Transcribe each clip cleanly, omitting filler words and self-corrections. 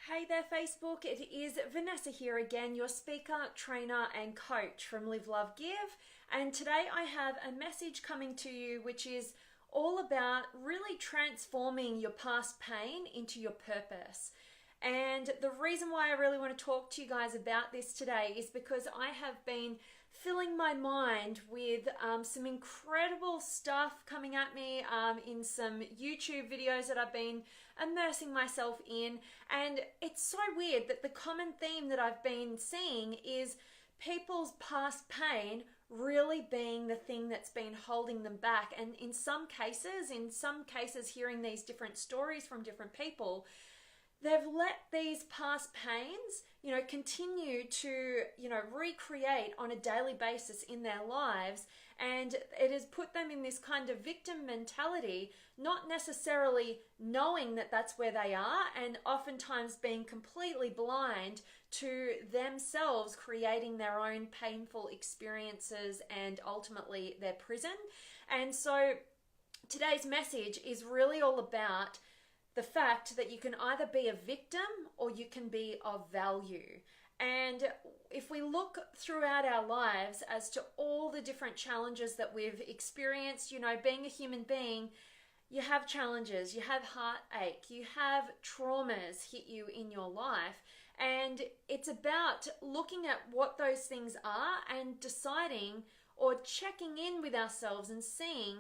Hey there Facebook, it is Vanessa here again, your speaker, trainer and coach from Live, Love, Give. And today I have a message coming to you which is all about really transforming your past pain into your purpose. And the reason why I really want to talk to you guys about this today is because I have been filling my mind with some incredible stuff coming at me in some YouTube videos that I've been immersing myself in. And it's so weird that the common theme that I've been seeing is people's past pain really being the thing that's been holding them back. And in some cases, hearing these different stories from different people, they've let these past pains, continue to, recreate on a daily basis in their lives. And it has put them in this kind of victim mentality, not necessarily knowing that that's where they are, and oftentimes being completely blind to themselves creating their own painful experiences and ultimately their prison. And so today's message is really all about the fact that you can either be a victim or you can be of value. And if we look throughout our lives as to all the different challenges that we've experienced, being a human being, you have challenges, you have heartache, you have traumas hit you in your life. And it's about looking at what those things are and deciding or checking in with ourselves and seeing,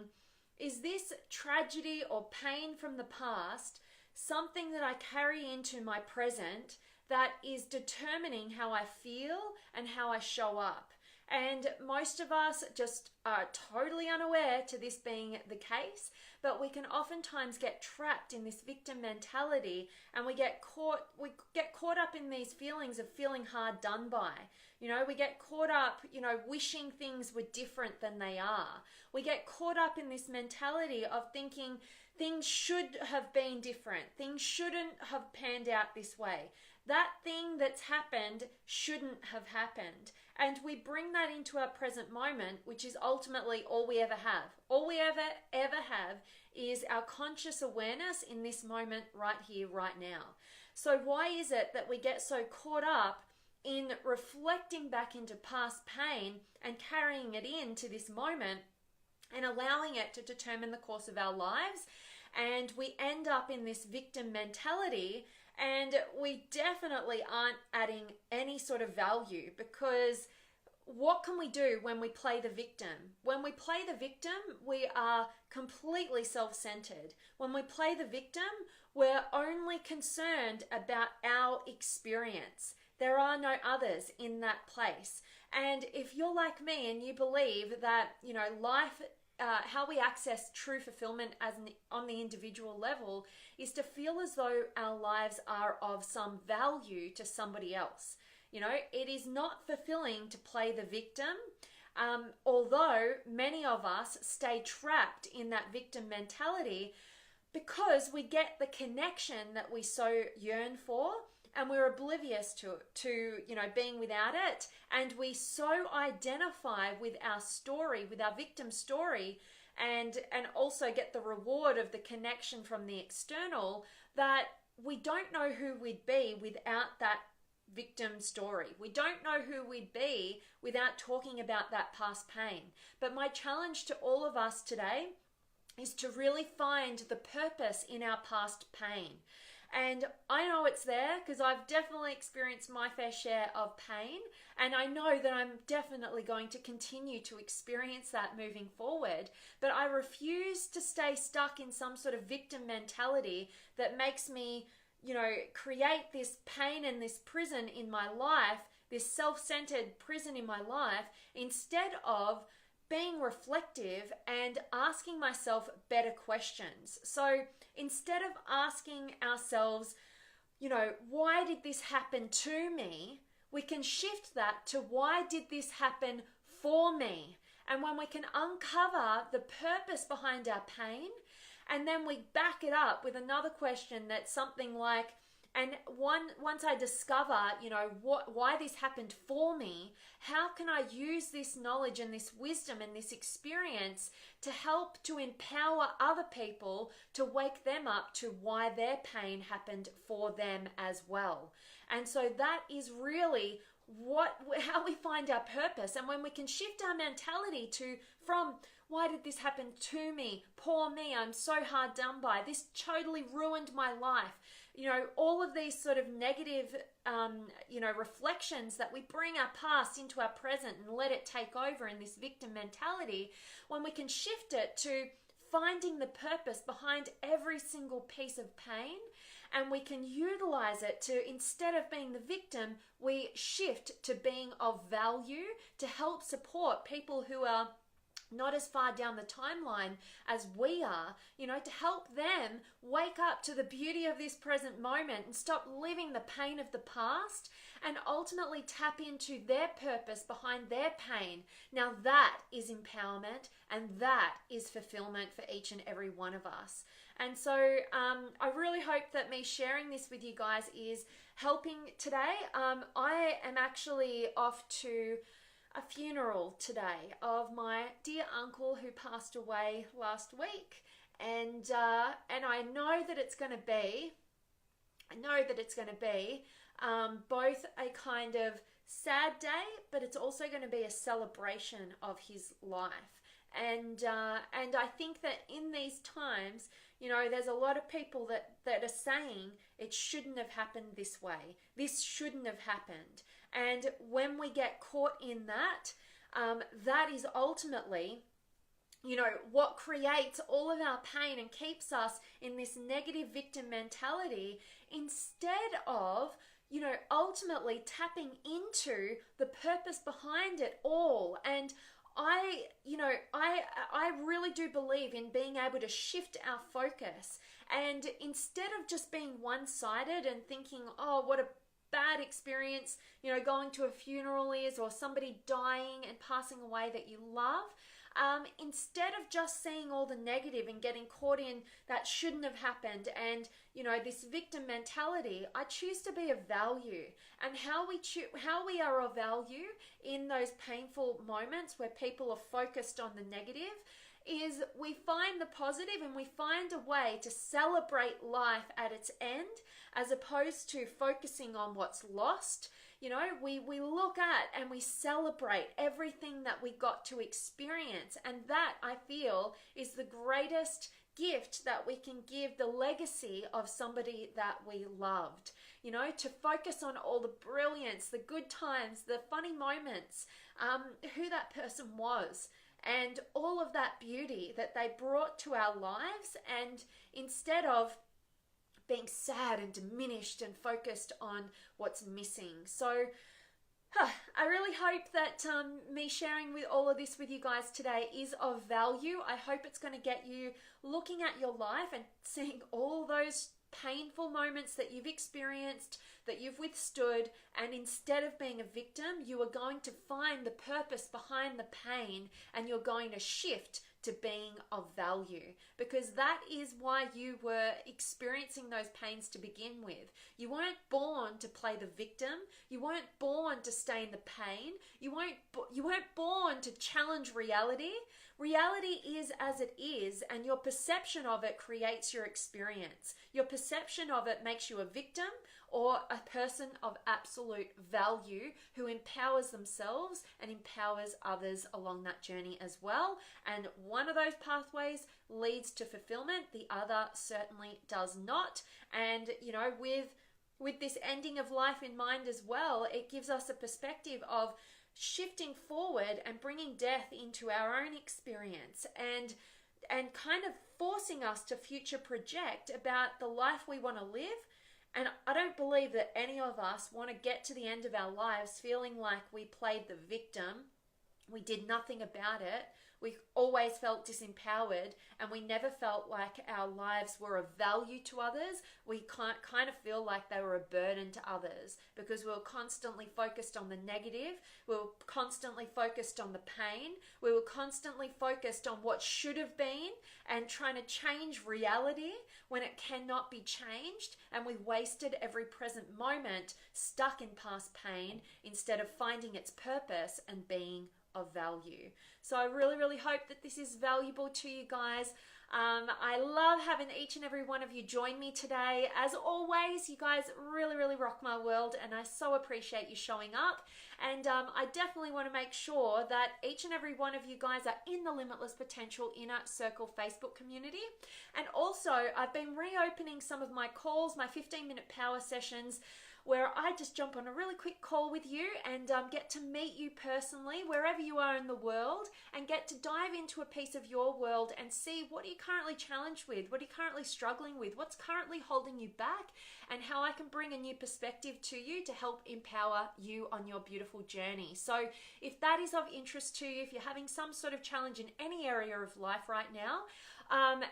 is this tragedy or pain from the past something that I carry into my present that is determining how I feel and how I show up? And most of us just are totally unaware to this being the case, but we can oftentimes get trapped in this victim mentality, and we get caught up in these feelings of feeling hard done by. We get caught up, wishing things were different than they are. We get caught up in this mentality of thinking things should have been different. Things shouldn't have panned out this way. That thing that's happened shouldn't have happened. And we bring that into our present moment, which is ultimately all we ever have. All we ever have is our conscious awareness in this moment right here, right now. So why is it that we get so caught up in reflecting back into past pain and carrying it into this moment and allowing it to determine the course of our lives? And we end up in this victim mentality, and we definitely aren't adding any sort of value, because what can we do when we play the victim? When we play the victim, we are completely self-centered. When we play the victim, we're only concerned about our experience. There are no others in that place. And if you're like me and you believe that, life, how we access true fulfillment on the individual level is to feel as though our lives are of some value to somebody else. It is not fulfilling to play the victim, although many of us stay trapped in that victim mentality because we get the connection that we so yearn for, and we're oblivious to being without it. And we so identify with our story, with our victim story, and also get the reward of the connection from the external, that we don't know who we'd be without that victim story. We don't know who we'd be without talking about that past pain. But my challenge to all of us today is to really find the purpose in our past pain. And I know it's there because I've definitely experienced my fair share of pain, and I know that I'm definitely going to continue to experience that moving forward. But I refuse to stay stuck in some sort of victim mentality that makes me, create this pain and this prison in my life, this self-centered prison in my life, instead of being reflective and asking myself better questions. So instead of asking ourselves, why did this happen to me? We can shift that to, why did this happen for me? And when we can uncover the purpose behind our pain, and then we back it up with another question that's something like, And once I discover, why this happened for me, how can I use this knowledge and this wisdom and this experience to help to empower other people, to wake them up to why their pain happened for them as well. And so that is really how we find our purpose. And when we can shift our mentality from why did this happen to me? Poor me, I'm so hard done by. This totally ruined my life. All of these sort of negative, reflections that we bring our past into our present and let it take over in this victim mentality, when we can shift it to finding the purpose behind every single piece of pain, and we can utilize it to, instead of being the victim, we shift to being of value to help support people who are not as far down the timeline as we are, to help them wake up to the beauty of this present moment and stop living the pain of the past and ultimately tap into their purpose behind their pain. Now that is empowerment, and that is fulfillment for each and every one of us. And so I really hope that me sharing this with you guys is helping today. I am actually off to a funeral today of my dear uncle who passed away last week, and I know that it's going to be both a kind of sad day, but it's also going to be a celebration of his life. And I think that in these times, there's a lot of people that are saying it shouldn't have happened this way. This shouldn't have happened. And when we get caught in that, that is ultimately, what creates all of our pain and keeps us in this negative victim mentality, instead of, ultimately tapping into the purpose behind it all. And I really do believe in being able to shift our focus, and instead of just being one-sided and thinking, oh, what a bad experience, going to a funeral is, or somebody dying and passing away that you love, instead of just seeing all the negative and getting caught in that shouldn't have happened and, this victim mentality, I choose to be of value. And how we are of value in those painful moments where people are focused on the negative is we find the positive and we find a way to celebrate life at its end, as opposed to focusing on what's lost. We look at and we celebrate everything that we got to experience. And that, I feel, is the greatest gift that we can give the legacy of somebody that we loved. To focus on all the brilliance, the good times, the funny moments, who that person was, and all of that beauty that they brought to our lives. And instead of being sad and diminished and focused on what's missing. So I really hope that me sharing with all of this with you guys today is of value. I hope it's going to get you looking at your life and seeing all those painful moments that you've experienced, that you've withstood, and instead of being a victim, you are going to find the purpose behind the pain, and you're going to shift to being of value, because that is why you were experiencing those pains to begin with. You weren't born to play the victim. You weren't born to stay in the pain. You weren't born to challenge reality. Reality is as it is, and your perception of it creates your experience. Your perception of it makes you a victim or a person of absolute value who empowers themselves and empowers others along that journey as well. And one of those pathways leads to fulfillment, the other certainly does not. And, with this ending of life in mind as well, it gives us a perspective of shifting forward and bringing death into our own experience, and kind of forcing us to future project about the life we want to live. And I don't believe that any of us want to get to the end of our lives feeling like we played the victim, we did nothing about it, we always felt disempowered, and we never felt like our lives were of value to others. We kind of feel like they were a burden to others because we were constantly focused on the negative. We were constantly focused on the pain. We were constantly focused on what should have been and trying to change reality when it cannot be changed. And we wasted every present moment stuck in past pain instead of finding its purpose and being of value. So I really, really hope that this is valuable to you guys. I love having each and every one of you join me today. As always, you guys really, really rock my world, and I so appreciate you showing up. And I definitely want to make sure that each and every one of you guys are in the Limitless Potential Inner Circle Facebook community. And also, I've been reopening some of my calls, my 15-minute power sessions, where I just jump on a really quick call with you and get to meet you personally wherever you are in the world, and get to dive into a piece of your world and see what are you currently challenged with, what are you currently struggling with, what's currently holding you back, and how I can bring a new perspective to you to help empower you on your beautiful journey. So if that is of interest to you, if you're having some sort of challenge in any area of life right now,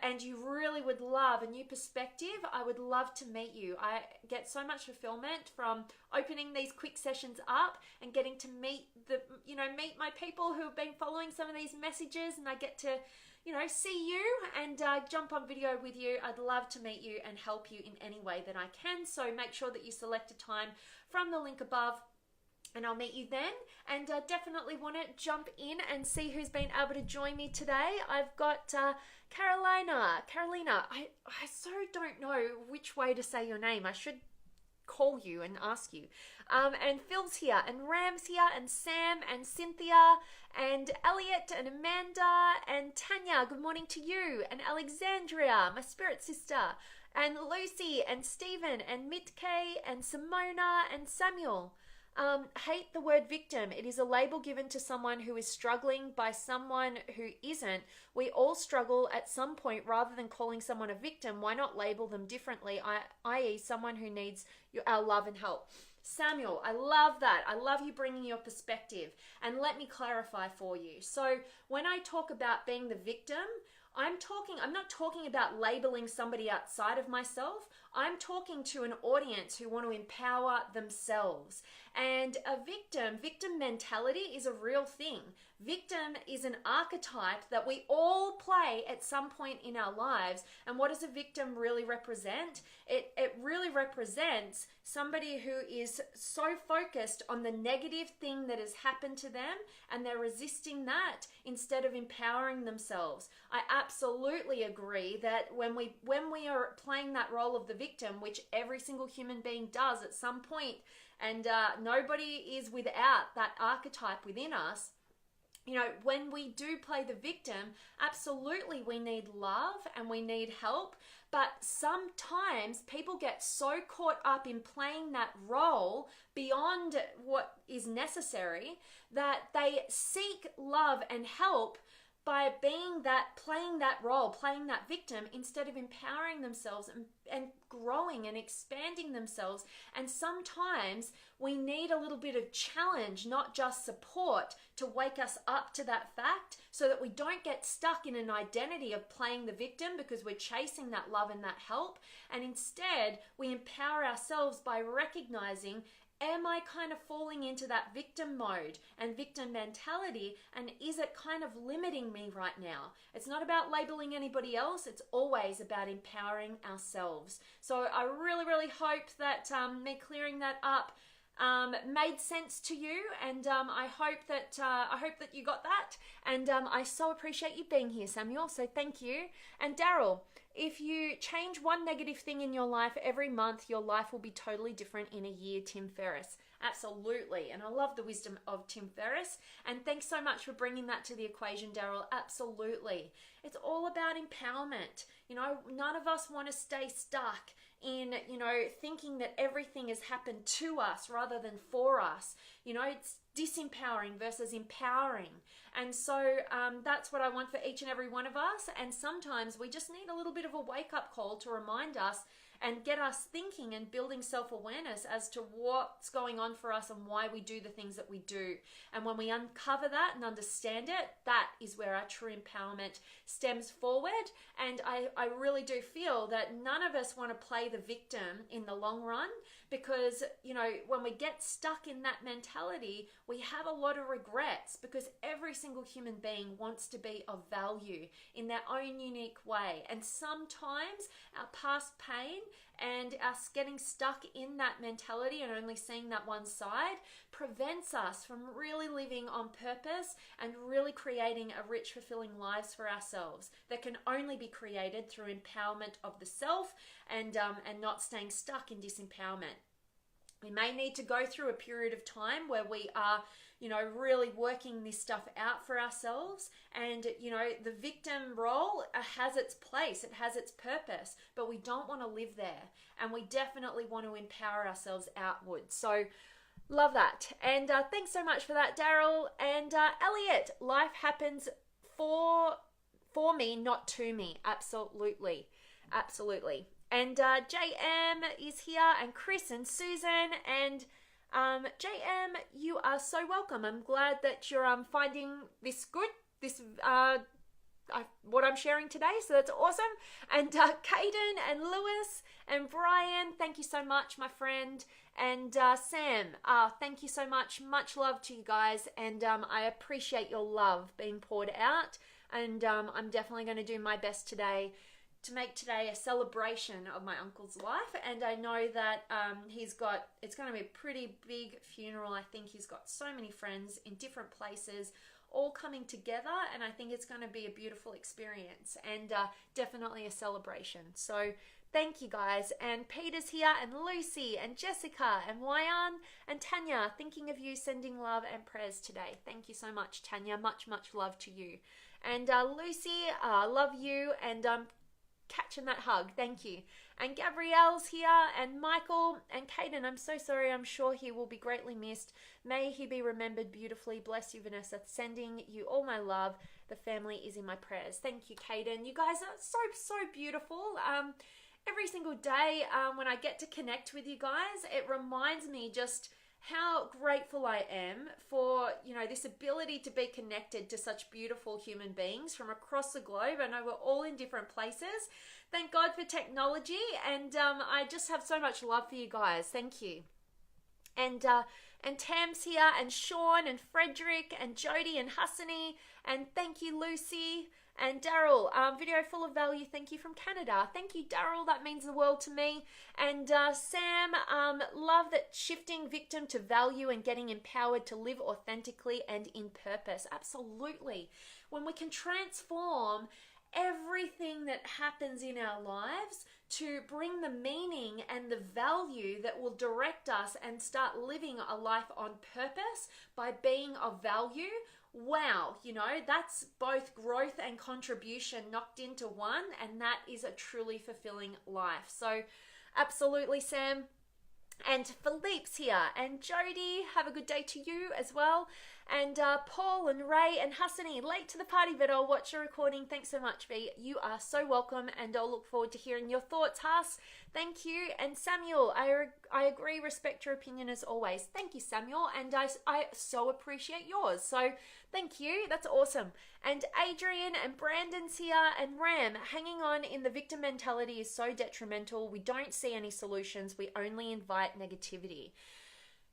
and you really would love a new perspective, I would love to meet you. I get so much fulfillment from opening these quick sessions up and getting to meet meet my people who have been following some of these messages, and I get to see you and jump on video with you. I'd love to meet you and help you in any way that I can. So make sure that you select a time from the link above, and I'll meet you then. And definitely want to jump in and see who's been able to join me today. I've got Carolina. I so don't know which way to say your name. I should call you and ask you. And Phil's here, and Ram's here, and Sam, and Cynthia, and Elliot, and Amanda, and Tanya. Good morning to you. And Alexandria, my spirit sister, and Lucy, and Stephen, and Mitke, and Simona, and Samuel. Hate the word victim. It is a label given to someone who is struggling by someone who isn't. We all struggle at some point. Rather than calling someone a victim, why not label them differently, i.e. someone who needs our love and help? Samuel, I love that. I love you bringing your perspective. And let me clarify for you. So when I talk about being the victim, I'm not talking about labeling somebody outside of myself. I'm talking to an audience who want to empower themselves. And a victim mentality is a real thing. Victim is an archetype that we all play at some point in our lives. And what does a victim really represent? It really represents somebody who is so focused on the negative thing that has happened to them, and they're resisting that instead of empowering themselves. I absolutely agree that when we are playing that role of the victim, which every single human being does at some point, and nobody is without that archetype within us. When we do play the victim, absolutely we need love and we need help, but sometimes people get so caught up in playing that role beyond what is necessary that they seek love and help by playing that role, playing that victim, instead of empowering themselves and growing and expanding themselves. And sometimes we need a little bit of challenge, not just support, to wake us up to that fact so that we don't get stuck in an identity of playing the victim because we're chasing that love and that help. And instead, we empower ourselves by recognizing, am I kind of falling into that victim mode and victim mentality, and is it kind of limiting me right now? It's not about labeling anybody else. It's always about empowering ourselves. So I really, really hope that me clearing that up made sense to you, and I hope that you got that. And I so appreciate you being here, Samuel. So thank you. And Daryl, if you change one negative thing in your life every month, your life will be totally different in a year. Tim Ferriss. Absolutely. And I love the wisdom of Tim Ferriss. And thanks so much for bringing that to the equation, Daryl. Absolutely. It's all about empowerment. You know, none of us want to stay stuck in, you know, thinking that everything has happened to us rather than for us. You know, it's disempowering versus empowering. And so that's what I want for each and every one of us. And sometimes we just need a little bit of a wake-up call to remind us and get us thinking and building self-awareness as to what's going on for us and why we do the things that we do. And when we uncover that and understand it, that is where our true empowerment stems forward. And I really do feel that none of us want to play the victim in the long run, because, you know, when we get stuck in that mentality, we have a lot of regrets, because every single human being wants to be of value in their own unique way. And sometimes our past pain and us getting stuck in that mentality and only seeing that one side prevents us from really living on purpose and really creating a rich, fulfilling lives for ourselves that can only be created through empowerment of the self and not staying stuck in disempowerment. We may need to go through a period of time where we are, you know, really working this stuff out for ourselves. And, you know, the victim role has its place, it has its purpose, but we don't want to live there. And we definitely want to empower ourselves outwards. So love that. And thanks so much for that, Daryl. And Elliot, life happens for me, not to me. Absolutely. Absolutely. And JM is here, and Chris and Susan, and JM, you are so welcome. I'm glad that you're finding this good, this what I'm sharing today, so that's awesome. And Caden and Lewis and Brian, thank you so much, my friend. And Sam, thank you so much. Much love to you guys, and I appreciate your love being poured out. And I'm definitely going to do my best today to make today a celebration of my uncle's life. And I know that it's going to be a pretty big funeral. I think he's got so many friends in different places all coming together, and I think it's going to be a beautiful experience and definitely a celebration. So thank you guys. And Peter's here, and Lucy and Jessica and Wayan and Tanya, thinking of you, sending love and prayers today. Thank you so much, Tanya. Much love to you. And Lucy, love you, and catching that hug. Thank you. And Gabrielle's here, and Michael and Caden, I'm so sorry. I'm sure he will be greatly missed. May he be remembered beautifully. Bless you, Vanessa. Sending you all my love. The family is in my prayers. Thank you, Caden. You guys are so beautiful. Every single day when I get to connect with you guys, it reminds me just how grateful I am for, you know, this ability to be connected to such beautiful human beings from across the globe. I know we're all in different places. Thank God for technology, and I just have so much love for you guys. Thank you. And Tam's here, and Sean and Frederick and Jody and Hassani, and thank you, Lucy. And Daryl, video full of value. Thank you from Canada. Thank you, Daryl. That means the world to me. And Sam, love that shifting victim to value and getting empowered to live authentically and in purpose. Absolutely. When we can transform everything that happens in our lives to bring the meaning and the value that will direct us and start living a life on purpose by being of value. Wow, you know, that's both growth and contribution knocked into one, and that is a truly fulfilling life. So absolutely, Sam. And Philippe's here, and Jody, have a good day to you as well. And Paul and Ray and Hassani, late to the party, but I'll watch your recording. Thanks so much, V. You are so welcome, and I'll look forward to hearing your thoughts, Hass. Thank you. And Samuel, I agree, respect your opinion as always. Thank you, Samuel, and I so appreciate yours. So thank you. That's awesome. And Adrian and Brandon's here, and Ram, hanging on in the victim mentality is so detrimental. We don't see any solutions. We only invite negativity.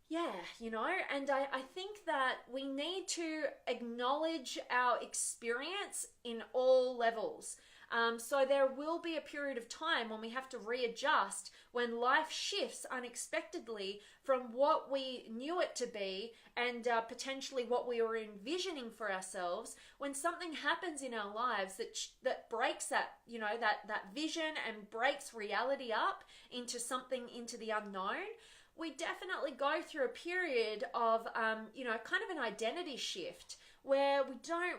Yeah, you know, and I think that we need to acknowledge our experience in all levels. So there will be a period of time when we have to readjust, when life shifts unexpectedly from what we knew it to be and potentially what we were envisioning for ourselves. When something happens in our lives that breaks that, you know, that vision and breaks reality up into something, into the unknown, we definitely go through a period of, you know, kind of an identity shift where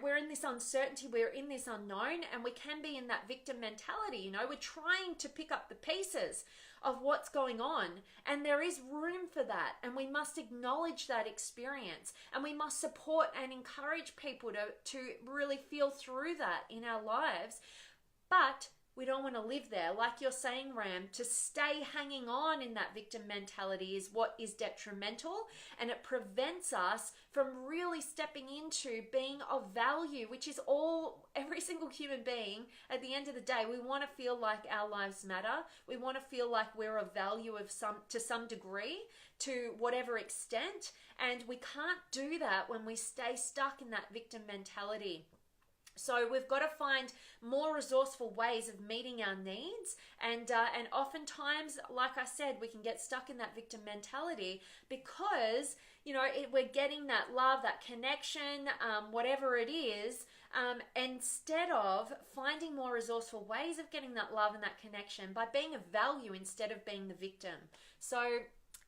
we're in this uncertainty, we're in this unknown, and we can be in that victim mentality. You know, we're trying to pick up the pieces of what's going on, and there is room for that, and we must acknowledge that experience, and we must support and encourage people to really feel through that in our lives. But we don't want to live there. Like you're saying, Ram, to stay hanging on in that victim mentality is what is detrimental, and it prevents us from really stepping into being of value, which is every single human being. At the end of the day, we want to feel like our lives matter. We want to feel like we're of value to some degree, to whatever extent, and we can't do that when we stay stuck in that victim mentality. So we've got to find more resourceful ways of meeting our needs, and oftentimes, like I said, we can get stuck in that victim mentality because, you know, we're getting that love, that connection, whatever it is, instead of finding more resourceful ways of getting that love and that connection by being of value instead of being the victim. So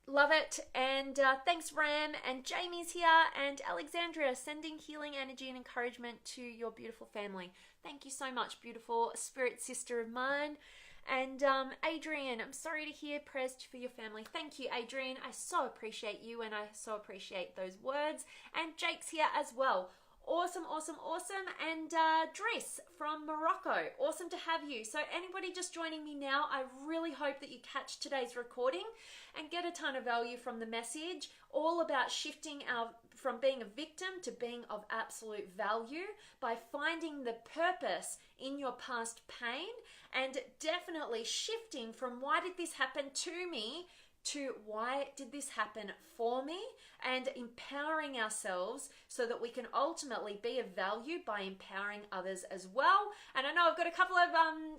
love it. And thanks, Ram. And Jamie's here. And Alexandria, sending healing energy and encouragement to your beautiful family. Thank you so much, beautiful spirit sister of mine. And Adrian, I'm sorry to hear, prayers for your family. Thank you, Adrian. I so appreciate you, and I so appreciate those words. And Jake's here as well. Awesome, awesome, awesome. And Driss from Morocco, awesome to have you. So anybody just joining me now, I really hope that you catch today's recording and get a ton of value from the message, all about shifting from being a victim to being of absolute value by finding the purpose in your past pain, and definitely shifting from why did this happen to me to why did this happen for me, and empowering ourselves so that we can ultimately be of value by empowering others as well. And I know I've got a couple of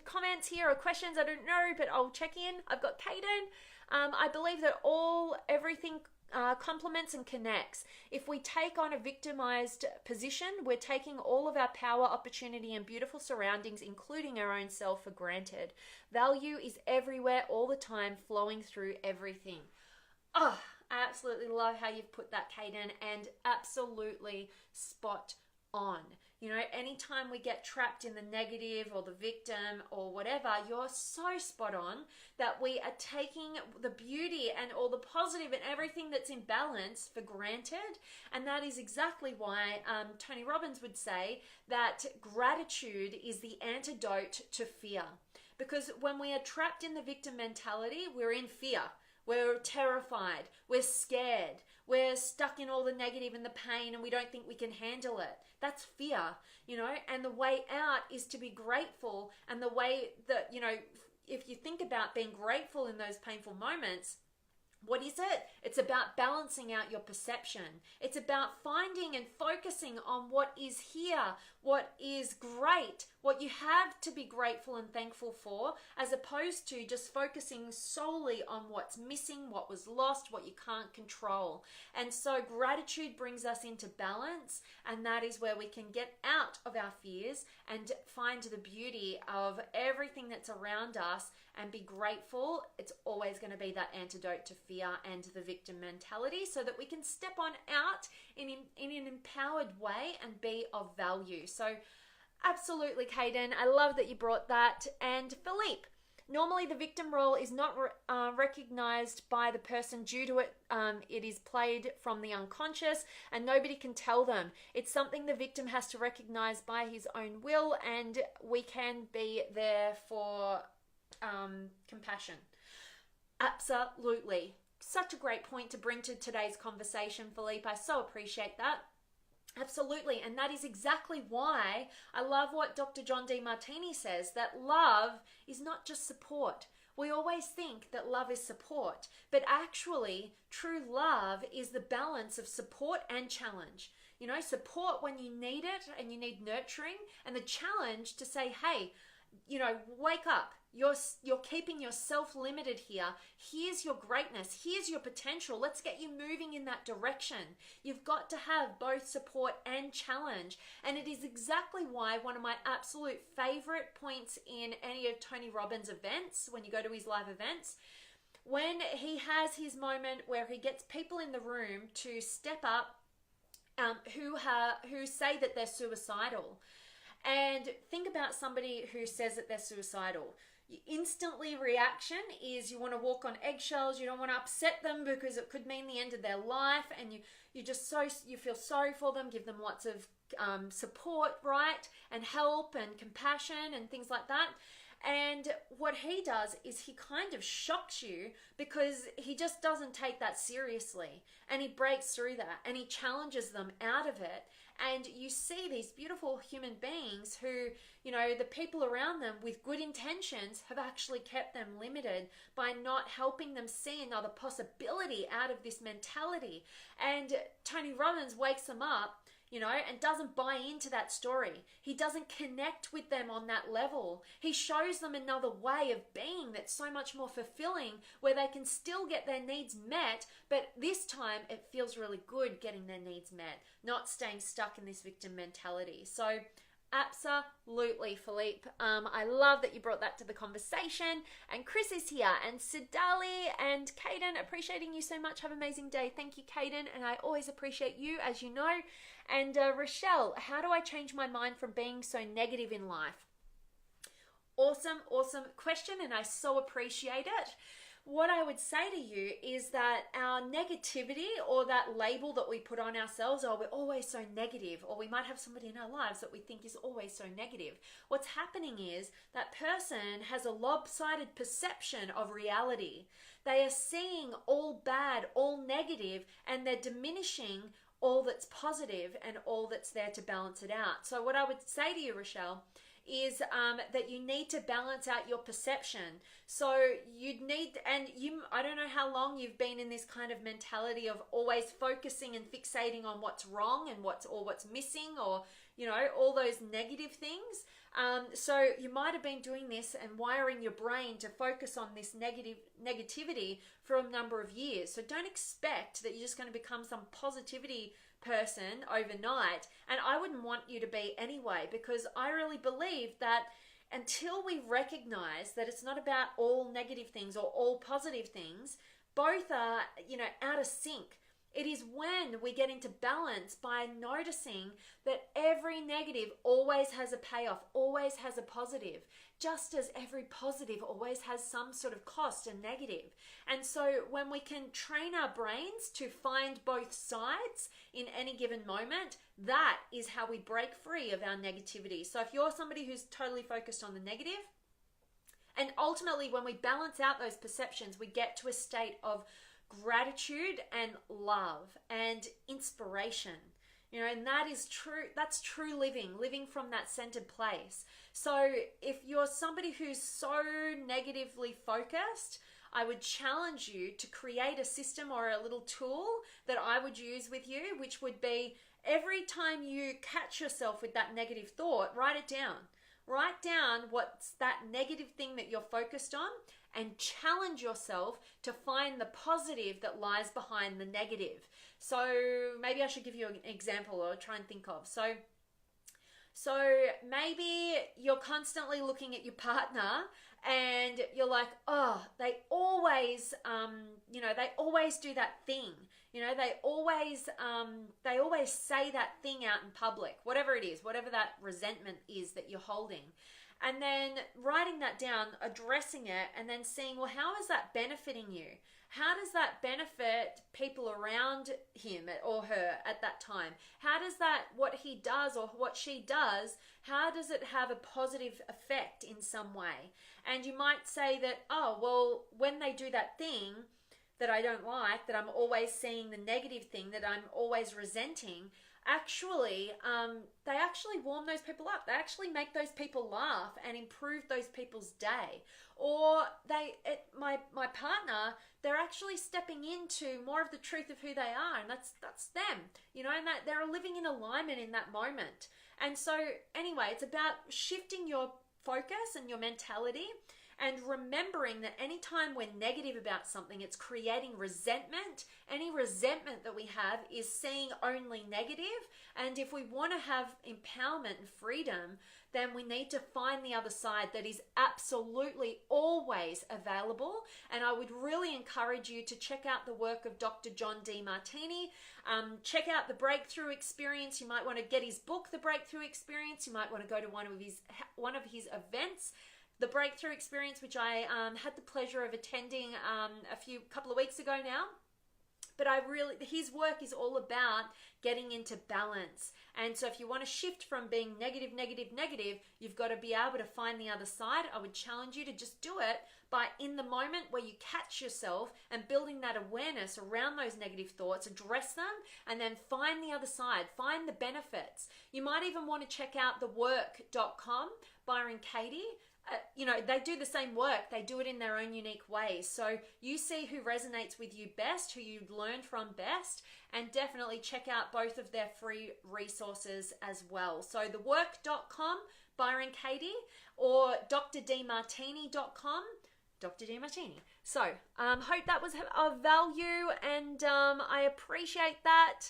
comments here or questions, I don't know, but I'll check in. I've got Kaden. I believe that everything complements and connects. If we take on a victimized position, we're taking all of our power, opportunity, and beautiful surroundings, including our own self, for granted. Value is everywhere, all the time, flowing through everything. Oh, I absolutely love how you've put that, Kaden, and absolutely spot on. You know, anytime we get trapped in the negative or the victim or whatever, you're so spot on that we are taking the beauty and all the positive and everything that's in balance for granted. And that is exactly why Tony Robbins would say that gratitude is the antidote to fear. Because when we are trapped in the victim mentality, we're in fear. We're terrified, we're scared, we're stuck in all the negative and the pain, and we don't think we can handle it. That's fear, you know, and the way out is to be grateful. And the way that, you know, if you think about being grateful in those painful moments, what is it? It's about balancing out your perception. It's about finding and focusing on what is here, what is great, what you have to be grateful and thankful for, as opposed to just focusing solely on what's missing, what was lost, what you can't control. And so gratitude brings us into balance, and that is where we can get out of our fears and find the beauty of everything that's around us and be grateful. It's always going to be that antidote to fear and the victim mentality, so that we can step on out in an empowered way and be of value. So absolutely, Kaden, I love that you brought that. And Philippe, normally the victim role is not recognized by the person due to it. It is played from the unconscious, and nobody can tell them. It's something the victim has to recognize by his own will, and we can be there for compassion. Absolutely. Such a great point to bring to today's conversation, Philippe. I so appreciate that. Absolutely. And that is exactly why I love what Dr. John Demartini says, that love is not just support. We always think that love is support, but actually true love is the balance of support and challenge. You know, support when you need it and you need nurturing, and the challenge to say, hey, you know, wake up. You're keeping yourself limited here. Here's your greatness. Here's your potential. Let's get you moving in that direction. You've got to have both support and challenge. And it is exactly why one of my absolute favorite points in any of Tony Robbins' events, when you go to his live events, when he has his moment where he gets people in the room to step up who say that they're suicidal. And think about somebody who says that they're suicidal. Instantly reaction is you want to walk on eggshells. You don't want to upset them because it could mean the end of their life, and you feel sorry for them, give them lots of support, right, and help and compassion and things like that. And what he does is he kind of shocks you because he just doesn't take that seriously, and he breaks through that and he challenges them out of it. And you see these beautiful human beings who, the people around them with good intentions have actually kept them limited by not helping them see another possibility out of this mentality. And Tony Robbins wakes them up, and doesn't buy into that story. He doesn't connect with them on that level. He shows them another way of being that's so much more fulfilling, where they can still get their needs met, but this time it feels really good getting their needs met, not staying stuck in this victim mentality. So absolutely, Philippe. I love that you brought that to the conversation. And Chris is here, and Sidali and Kaden, appreciating you so much. Have an amazing day. Thank you, Kaden. And I always appreciate you, as you know. And Rochelle, how do I change my mind from being so negative in life? Awesome question, and I so appreciate it. What I would say to you is that our negativity, or that label that we put on ourselves, we're always so negative, or we might have somebody in our lives that we think is always so negative. What's happening is that person has a lopsided perception of reality. They are seeing all bad, all negative, and they're diminishing all that's positive and all that's there to balance it out. So what I would say to you, Rochelle, is that you need to balance out your perception. So I don't know how long you've been in this kind of mentality of always focusing and fixating on what's wrong and what's missing, or all those negative things. So you might have been doing this and wiring your brain to focus on this negativity for a number of years. So don't expect that you're just going to become some positivity person overnight. And I wouldn't want you to be anyway, because I really believe that until we recognize that it's not about all negative things or all positive things, both are, out of sync. It is when we get into balance by noticing that every negative always has a payoff, always has a positive, just as every positive always has some sort of cost and negative. And so when we can train our brains to find both sides in any given moment, that is how we break free of our negativity. So if you're somebody who's totally focused on the negative, and ultimately when we balance out those perceptions, we get to a state of gratitude and love and inspiration, and that is true. That's true living from that centered place. So if you're somebody who's so negatively focused, I would challenge you to create a system or a little tool that I would use with you, which would be every time you catch yourself with that negative thought, write it down. Write down what's that negative thing that you're focused on, and challenge yourself to find the positive that lies behind the negative. So maybe I should give you an example or try and think of. So maybe you're constantly looking at your partner and you're like, oh, they always do that thing. They always say that thing out in public, whatever it is, whatever that resentment is that you're holding. And then writing that down, addressing it, and then seeing, well, how is that benefiting you? How does that benefit people around him or her at that time? How does that, what he does or what she does, how does it have a positive effect in some way? And you might say that, oh, well, when they do that thing that I don't like, that I'm always seeing the negative thing, that I'm always resenting, actually, they actually warm those people up. They actually make those people laugh and improve those people's day. Or my partner, they're actually stepping into more of the truth of who they are, and that's them, and that they're living in alignment in that moment. And so anyway, it's about shifting your focus and your mentality and remembering that anytime we're negative about something, it's creating resentment. Any resentment that we have is seeing only negative. And if we want to have empowerment and freedom, then we need to find the other side that is absolutely always available. And I would really encourage you to check out the work of Dr. John Demartini. Check out the Breakthrough Experience. You might want to get his book, The Breakthrough Experience. You might want to go to one of his events. The Breakthrough Experience, which I had the pleasure of attending a couple of weeks ago now. But his work is all about getting into balance. And so if you want to shift from being negative, you've got to be able to find the other side. I would challenge you to just do it by, in the moment where you catch yourself and building that awareness around those negative thoughts, address them, and then find the other side, find the benefits. You might even want to check out thework.com, Byron Katie. They do the same work. They do it in their own unique ways. So you see who resonates with you best, who you learn from best, and definitely check out both of their free resources as well. So thework.com, Byron Katie, or drdemartini.com, Dr. Demartini. So hope that was of value, and I appreciate that.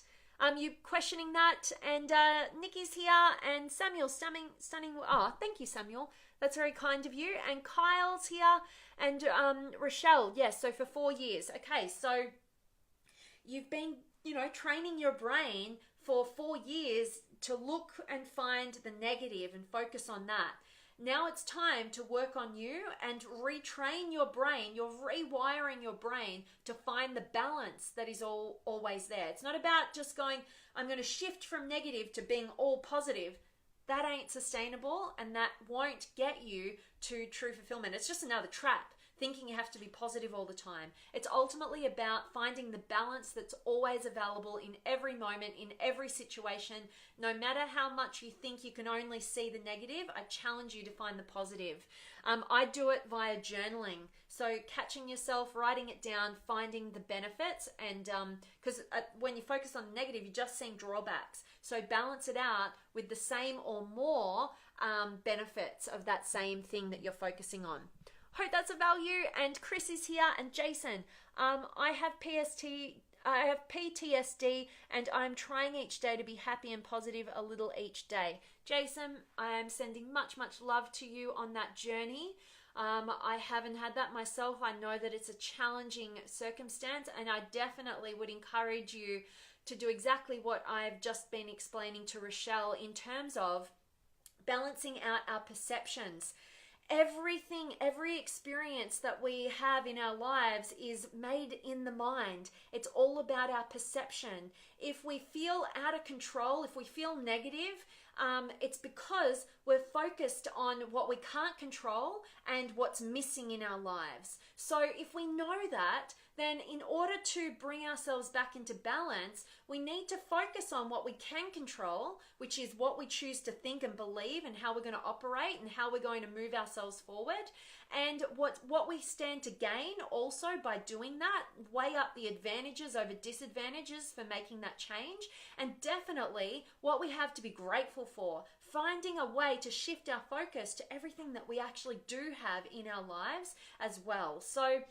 You questioning that, and Nikki's here, and Samuel, stunning. Oh, thank you, Samuel. That's very kind of you. And Kyle's here, and Rochelle. Yes, so for 4 years. Okay, so you've been, training your brain for 4 years to look and find the negative and focus on that. Now it's time to work on you and retrain your brain. You're rewiring your brain to find the balance that is always there. It's not about just going, I'm going to shift from negative to being all positive. That ain't sustainable, and that won't get you to true fulfillment. It's just another trap, thinking you have to be positive all the time. It's ultimately about finding the balance that's always available in every moment, in every situation. No matter how much you think you can only see the negative, I challenge you to find the positive. I do it via journaling. So catching yourself, writing it down, finding the benefits, and because when you focus on the negative, you're just seeing drawbacks. So balance it out with the same or more benefits of that same thing that you're focusing on. Hope that's of value. And Chris is here, and Jason. I have PTSD, and I'm trying each day to be happy and positive a little each day. Jason, I am sending much love to you on that journey. I haven't had that myself. I know that it's a challenging circumstance, and I definitely would encourage you to do exactly what I've just been explaining to Rochelle in terms of balancing out our perceptions. Every experience that we have in our lives is made in the mind. It's all about our perception. If we feel out of control, if we feel negative, it's because we're focused on what we can't control and what's missing in our lives. So if we know that, then in order to bring ourselves back into balance, we need to focus on what we can control, which is what we choose to think and believe, and how we're going to operate and how we're going to move ourselves forward. And what we stand to gain also by doing that, weigh up the advantages over disadvantages for making that change, and definitely what we have to be grateful for, finding a way to shift our focus to everything that we actually do have in our lives as well. So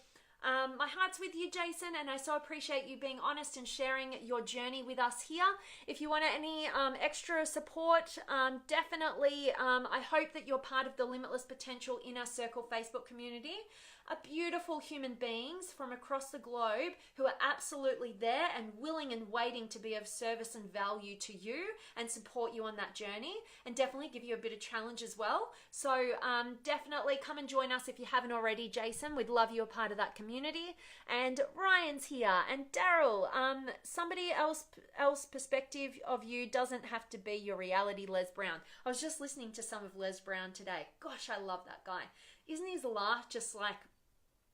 my heart's with you, Jason, and I so appreciate you being honest and sharing your journey with us here. If you want any extra support, definitely, I hope that you're part of the Limitless Potential Inner Circle Facebook community. Beautiful human beings from across the globe who are absolutely there and willing and waiting to be of service and value to you and support you on that journey, and definitely give you a bit of challenge as well. So definitely come and join us if you haven't already, Jason. We'd love you a part of that community. And Ryan's here, and Daryl. Somebody else perspective of you doesn't have to be your reality, Les Brown. I was just listening to some of Les Brown today. Gosh, I love that guy. Isn't his laugh just like,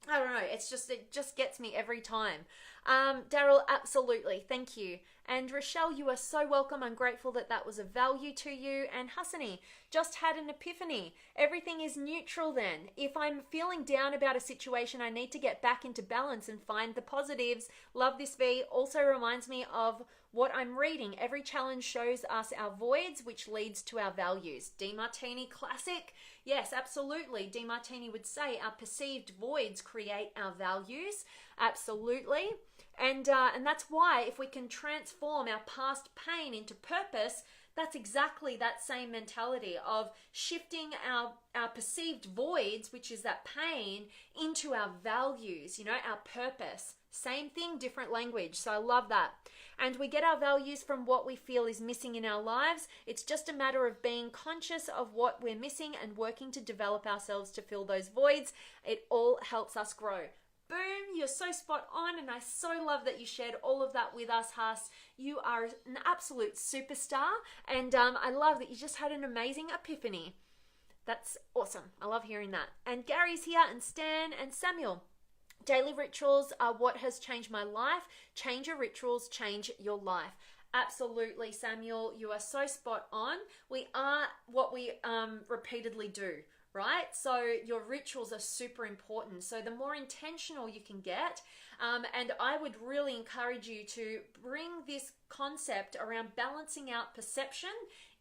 I don't know, it just gets me every time. Daryl, absolutely, thank you. And Rochelle, you are so welcome. I'm grateful that that was of value to you. And Hassani, just had an epiphany. Everything is neutral then. If I'm feeling down about a situation, I need to get back into balance and find the positives. Love this V. Also reminds me of what I'm reading. Every challenge shows us our voids, which leads to our values. DeMartini classic. Yes, absolutely. DeMartini would say our perceived voids create our values. Absolutely. And that's why if we can transform our past pain into purpose, that's exactly that same mentality of shifting our perceived voids, which is that pain, into our values, our purpose. Same thing, different language. So I love that. And we get our values from what we feel is missing in our lives. It's just a matter of being conscious of what we're missing and working to develop ourselves to fill those voids. It all helps us grow. Boom, you're so spot on, and I so love that you shared all of that with us, Huss. You are an absolute superstar, and I love that you just had an amazing epiphany. That's awesome. I love hearing that. And Gary's here, and Stan, and Samuel. Daily rituals are what has changed my life. Change your rituals, change your life. Absolutely, Samuel, you are so spot on. We are what we repeatedly do. Right? So your rituals are super important. So the more intentional you can get, and I would really encourage you to bring this concept around balancing out perception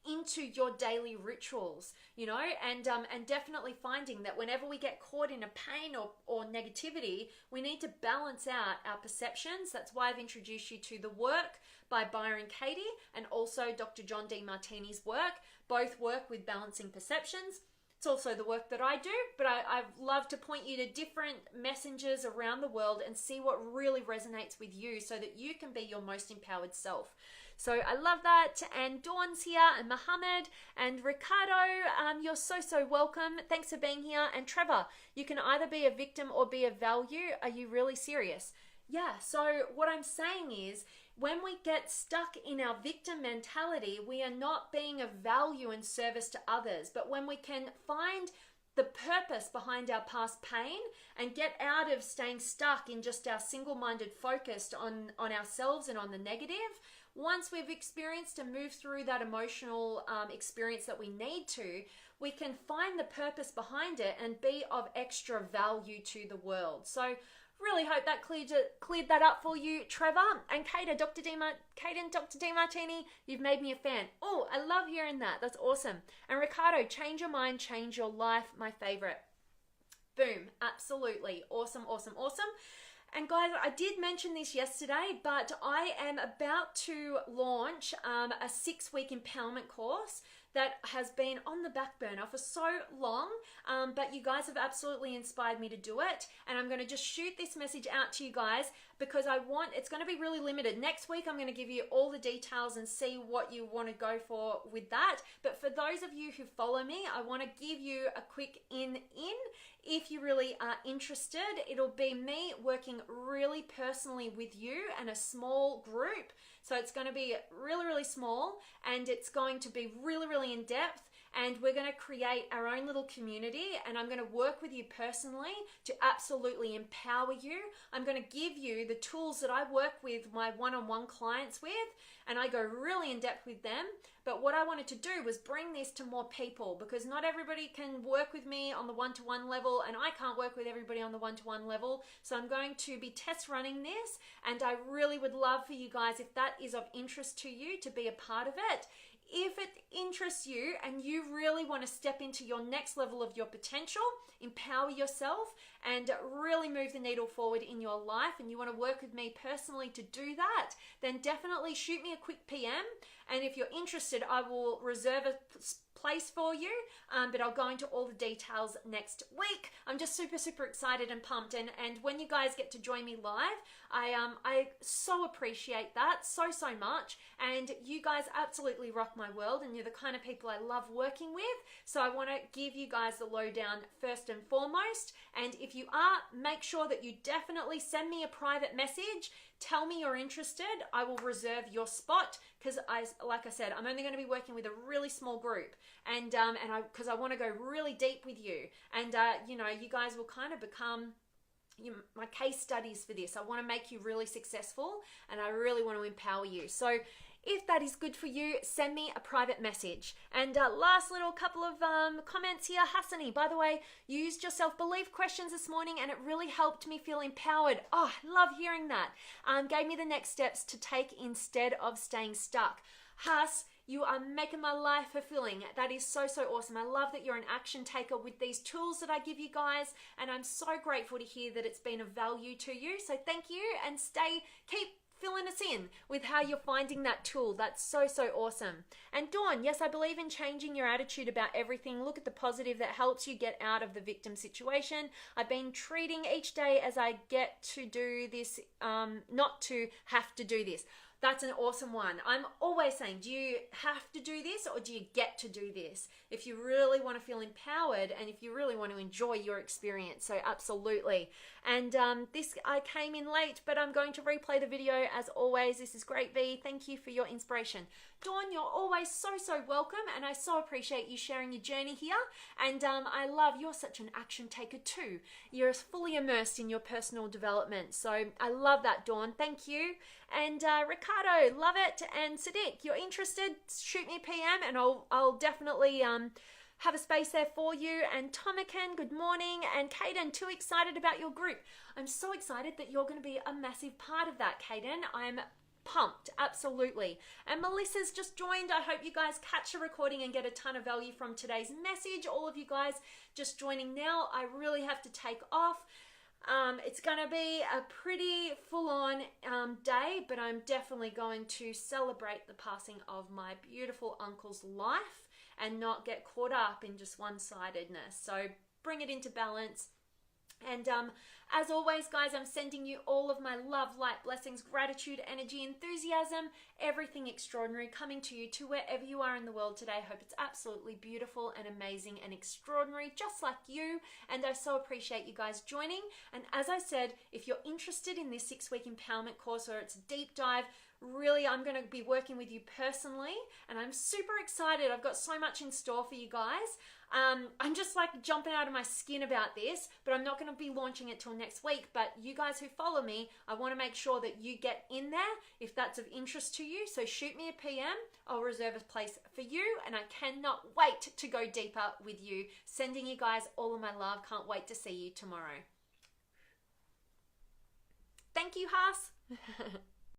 into your daily rituals, and definitely finding that whenever we get caught in a pain or negativity, we need to balance out our perceptions. That's why I've introduced you to The Work by Byron Katie and also Dr. John DeMartini's work. Both work with balancing perceptions. It's also the work that I do, but I love to point you to different messengers around the world and see what really resonates with you so that you can be your most empowered self. So I love that. And Dawn's here, and Mohammed, and Ricardo, you're so welcome. Thanks for being here. And Trevor, you can either be a victim or be a value. Are you really serious? Yeah, so what I'm saying is, when we get stuck in our victim mentality, we are not being of value and service to others. But when we can find the purpose behind our past pain and get out of staying stuck in just our single-minded focus on ourselves and on the negative, once we've experienced and moved through that emotional experience that we need to, we can find the purpose behind it and be of extra value to the world. So really hope that cleared that up for you, Trevor. And Kate and Dr. DeMartini, you've made me a fan. Oh, I love hearing that. That's awesome. And Ricardo, change your mind, change your life. My favorite. Boom. Absolutely. Awesome. And guys, I did mention this yesterday, but I am about to launch a 6-week empowerment course that has been on the back burner for so long, but you guys have absolutely inspired me to do it, and I'm going to just shoot this message out to you guys because it's going to be really limited. Next week, I'm going to give you all the details and see what you want to go for with that, but for those of you who follow me, I want to give you a quick in. If you really are interested, it'll be me working really personally with you and a small group. So it's going to be really small, and it's going to be really in depth, and we're going to create our own little community, and I'm going to work with you personally to absolutely empower you. I'm going to give you the tools that I work with my one-on-one clients with, and I go really in depth with them. But what I wanted to do was bring this to more people, because not everybody can work with me on the one-to-one level, and I can't work with everybody on the one-to-one level. So I'm going to be test running this, and I really would love for you guys, if that is of interest to you, to be a part of it. If it interests you and you really want to step into your next level of your potential, empower yourself, and really move the needle forward in your life, and you want to work with me personally to do that, then definitely shoot me a quick PM. And if you're interested, I will reserve a place for you, but I'll go into all the details next week. I'm just super excited and pumped, and when you guys get to join me live, I so appreciate that so much, and you guys absolutely rock my world, and you're the kind of people I love working with. So I want to give you guys the lowdown first and foremost, and if you are, make sure that you definitely send me a private message. Tell me you're interested. I will reserve your spot, because like I said, I'm only going to be working with a really small group, and because I want to go really deep with you, and you guys will kind of become my case studies for this. I want to make you really successful, and I really want to empower you. So If that is good for you, send me a private message. And last little couple of comments here. Hassani, by the way, you used your self-belief questions this morning and it really helped me feel empowered. Oh, I love hearing that. Gave me the next steps to take instead of staying stuck. Hass, you are making my life fulfilling. That is so, so awesome. I love that you're an action taker with these tools that I give you guys, and I'm so grateful to hear that it's been of value to you. So thank you, and keep filling us in with how you're finding that tool. That's so, so awesome. And Dawn, yes, I believe in changing your attitude about everything. Look at the positive that helps you get out of the victim situation. I've been treating each day as I get to do this, not to have to do this. That's an awesome one. I'm always saying, do you have to do this or do you get to do this? If you really want to feel empowered and if you really want to enjoy your experience. So absolutely. And I came in late, but I'm going to replay the video as always. This is great, V. Thank you for your inspiration. Dawn, you're always so, so welcome, and I so appreciate you sharing your journey here. And I love you're such an action taker too. You're fully immersed in your personal development. So I love that, Dawn. Thank you. And Ricardo, love it. And Sadiq, you're interested, shoot me a PM and I'll definitely have a space there for you. And Tomakan, good morning. And Kaden, too excited about your group. I'm so excited that you're going to be a massive part of that, Kaden. I'm pumped, absolutely. And Melissa's just joined. I hope you guys catch the recording and get a ton of value from today's message. All of you guys just joining now, I really have to take off. It's going to be a pretty full-on day, but I'm definitely going to celebrate the passing of my beautiful uncle's life and not get caught up in just one-sidedness. So bring it into balance. And as always, guys, I'm sending you all of my love, light, blessings, gratitude, energy, enthusiasm, everything extraordinary coming to you to wherever you are in the world today. Hope it's absolutely beautiful and amazing and extraordinary, just like you. And I so appreciate you guys joining. And as I said, if you're interested in this 6-week empowerment course or it's a deep dive, really, I'm going to be working with you personally, and I'm super excited. I've got so much in store for you guys. I'm just like jumping out of my skin about this, but I'm not going to be launching it till next week. But you guys who follow me, I want to make sure that you get in there if that's of interest to you. So shoot me a PM. I'll reserve a place for you, and I cannot wait to go deeper with you. Sending you guys all of my love. Can't wait to see you tomorrow. Thank you, Haas.